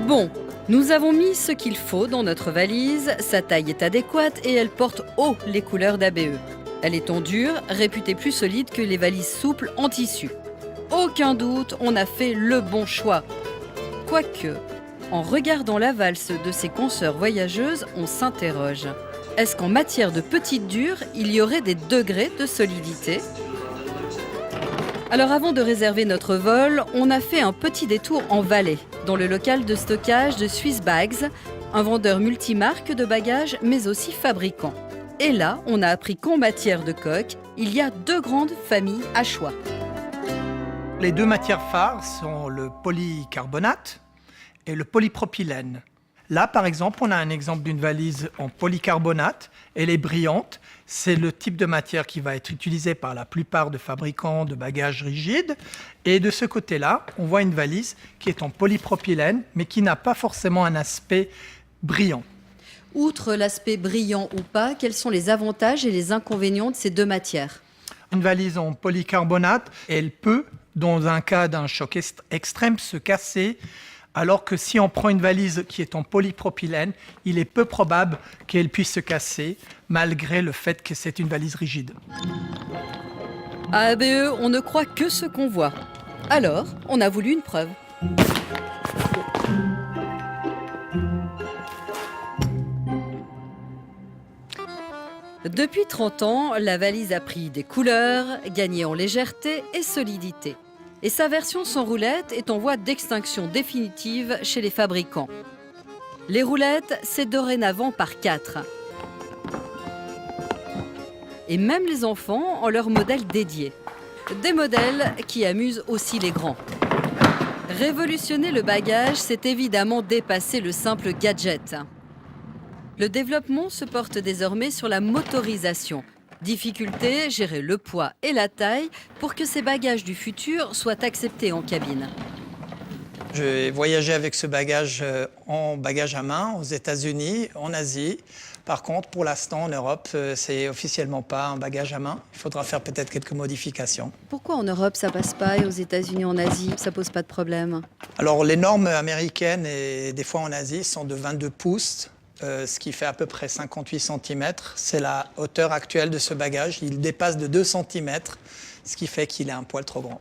Bon, nous avons mis ce qu'il faut dans notre valise, sa taille est adéquate et elle porte haut les couleurs d'ABE. Elle est en dur, réputée plus solide que les valises souples en tissu. Aucun doute, on a fait le bon choix. Quoique, en regardant la valse de ses consoeurs voyageuses, on s'interroge. Est-ce qu'en matière de petite dure, il y aurait des degrés de solidité ? Alors avant de réserver notre vol, on a fait un petit détour en Valais, dans le local de stockage de Swiss Bags, un vendeur multimarque de bagages mais aussi fabricant. Et là, on a appris qu'en matière de coque, il y a deux grandes familles à choix. Les deux matières phares sont le polycarbonate et le polypropylène. Là, par exemple, on a un exemple d'une valise en polycarbonate. Elle est brillante. C'est le type de matière qui va être utilisé par la plupart des fabricants de bagages rigides. Et de ce côté-là, on voit une valise qui est en polypropylène, mais qui n'a pas forcément un aspect brillant. Outre l'aspect brillant ou pas, quels sont les avantages et les inconvénients de ces deux matières ? Une valise en polycarbonate, elle peut, dans un cas d'un choc extrême, se casser, alors que si on prend une valise qui est en polypropylène, il est peu probable qu'elle puisse se casser, malgré le fait que c'est une valise rigide. À ABE, on ne croit que ce qu'on voit. Alors, on a voulu une preuve. Depuis 30 ans, la valise a pris des couleurs, gagné en légèreté et solidité. Et sa version sans roulettes est en voie d'extinction définitive chez les fabricants. Les roulettes, c'est dorénavant par 4. Et même les enfants ont leur modèle dédié. Des modèles qui amusent aussi les grands. Révolutionner le bagage, c'est évidemment dépasser le simple gadget. Le développement se porte désormais sur la motorisation. Difficulté, gérer le poids et la taille pour que ces bagages du futur soient acceptés en cabine. J'ai voyagé avec ce bagage en bagage à main aux États-Unis, en Asie. Par contre, pour l'instant, en Europe, c'est officiellement pas un bagage à main. Il faudra faire peut-être quelques modifications. Pourquoi en Europe ça passe pas et aux États-Unis, en Asie, ça pose pas de problème ? Alors, les normes américaines et des fois en Asie sont de 22 pouces. Ce qui fait à peu près 58 cm. C'est la hauteur actuelle de ce bagage. Il dépasse de 2 cm, ce qui fait qu'il est un poil trop grand.